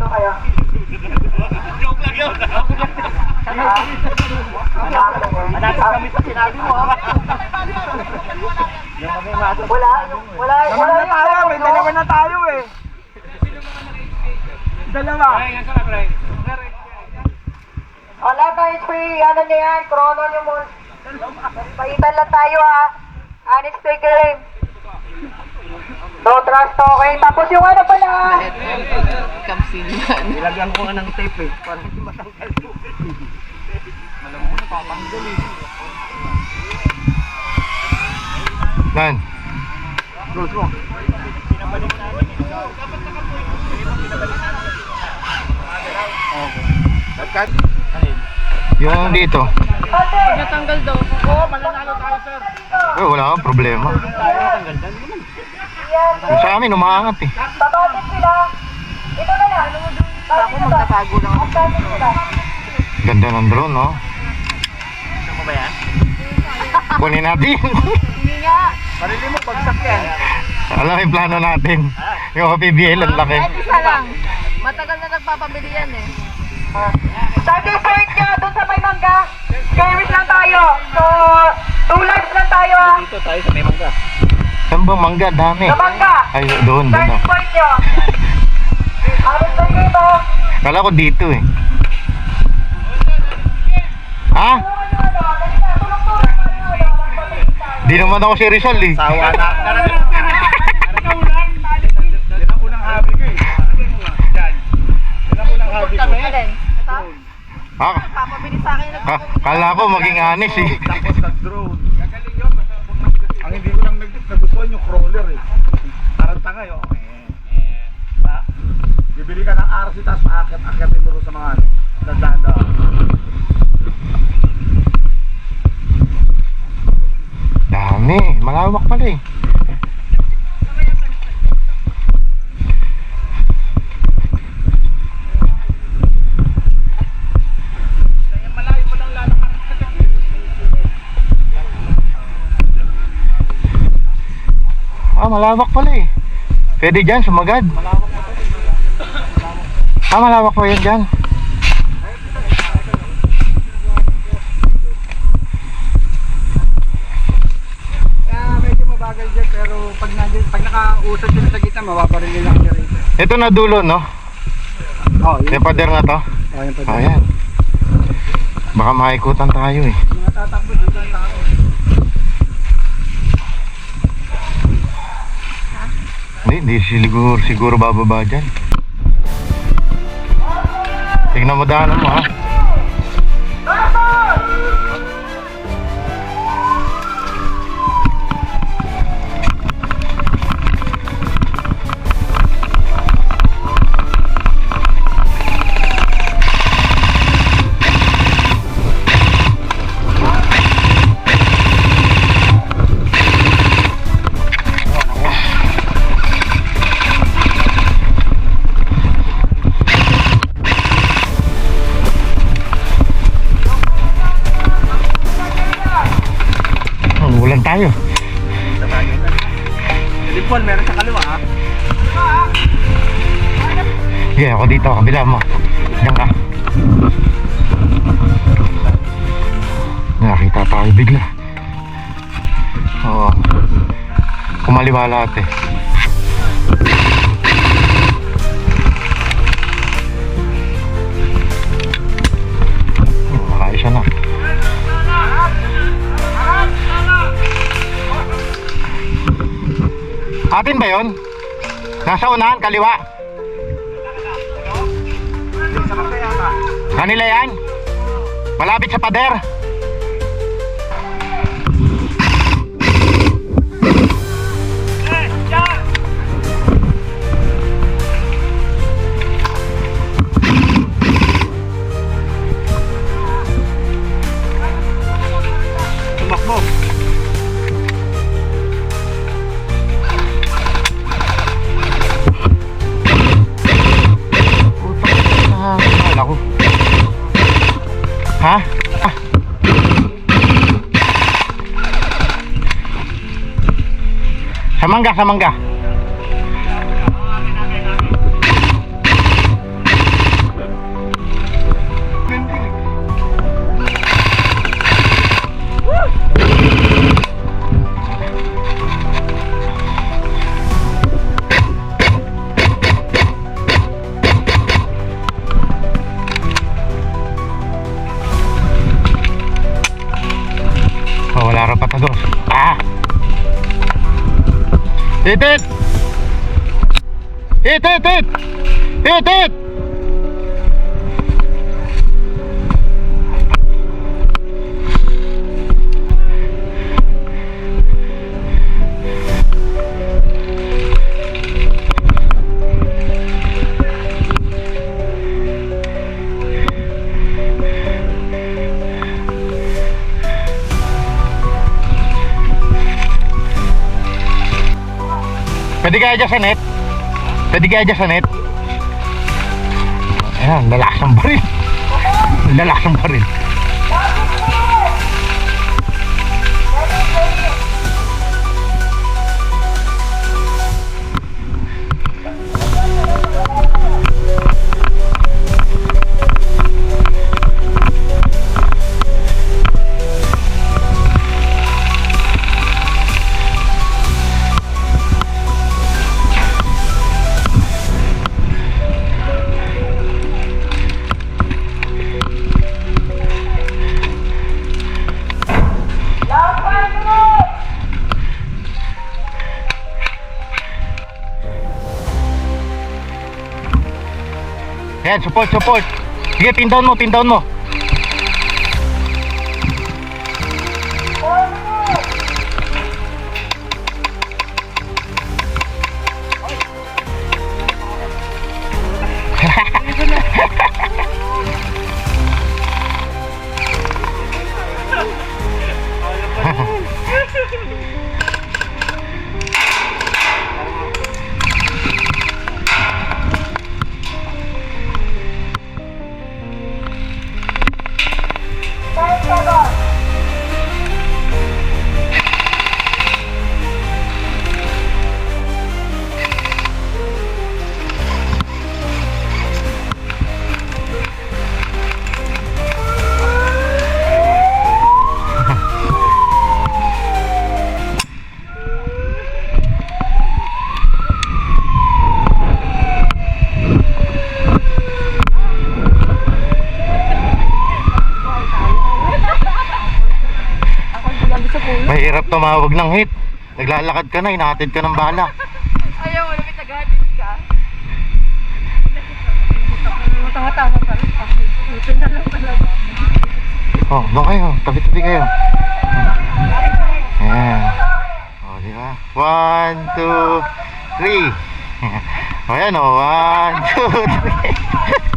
Dito kayo. Joke lang yun. Manatag kami sa sinabi mo. Wala na tayo, may dalawa na tayo eh. Dalawa. Wala tayo free, ano niya yan, chrono niyo mo. Paitan lang tayo ha. Honest figure. No trust, okay. Tapos yung ano pala. Kamsinan. Nilagyan ko nga ng tape eh. Para hindi matanggal ko. Malam mo na papanggal eh. Nan. Close mo. Pinabalik namin. Dapat nakapoy. Pinabalik namin. Okay. Yung dito. Natanggal daw. Oo, mananalo tayo sir. Wala kang problema. Tanggal dan naman. Yung sa amin, umaangat eh. Tatapit sila. Ito na lang. Ako magtatago lang ako. Tatapit sila. Ganda ng drone, no? Gusto mo ba yan? Kunin natin. Hindi nga. Sarili mo, bagsak yan. Alam yung plano natin. Yung OPBL, ang laki. Kahit isa lang. Matagal na nagpapabili yan eh. Starting point nyo, dun sa may mangga. Skirmish lang tayo. So, 2 lives lang tayo ha. Dito tayo sa may mangga. Saan ba mangga? Dami. Sa mangga. Ay, doon. Starting Oh. point nyo. Aris tayo dito. Kala ko dito eh. Ha? Di naman ako si Rizal eh. Sawa na. Yan ang unang hobby ko eh. Yan. Yan ang unang hobby ko. Alin? Ito? Ha? Papabili sa akin yung Kala ko maging honest eh. Tapos nag-drone. Gagaling yun. Ang hindi ko lang nagustuhan yung crawler eh. Parang tanga yun. Bibili ka ng RC tapos paakit-akitin mo sa mga ano. Dadaan-daan. Dami. Malawak pala eh. Malayo pa lang lalakad. Malawak pala eh. Pwede dyan, sumagad. Malawak pa yan dyan. Medyo mabagal dyan pero pag nakausad dyan sa gitna mababarili lang niya rin. Ito na dulo, no? Oh, yun. Yung pader na to. Oh, yun pa. Ayan. Baka maikutan tayo eh. Mga tatakbo dito ang tao. Hindi siguro bababa dyan. Tignan mo daanan mo ha. Ulan tayo. Lipon, meron sa kaliwa ha. Sige, ako dito, kabila mo. Diyan ka. Nakita tayo bigla. Oo. Kumaliwa lahat eh. Nakaisa na. Atin ba yun? Nasa unahan, kaliwa. Kanila yan? Malapit sa pader. Tumakbo. Akala ko. Ha? Ah. Sa mangga, sa mangga. Agos. Ah! Hit it! Hit it! Hit! Hit it! Pwede kaya dyan sa net? Pwede kaya dyan sa net? Ayan, lalakas ng baril. Lalakas ng baril. Yan, support, support. Sige, pin down mo, pin down mo. Mahirap tumawag ng hit. Naglalakad ka na, inahatid ka ng bala. Ayaw mo, lumit nag-hatid ka. Tanga-tanga pa rin. Ito na lang talaga. Oh, doon kayo. Tabi-tabi kayo. Ayan. Oh, di ba? 1, 2, 3. O yan o. 1, 2, 3.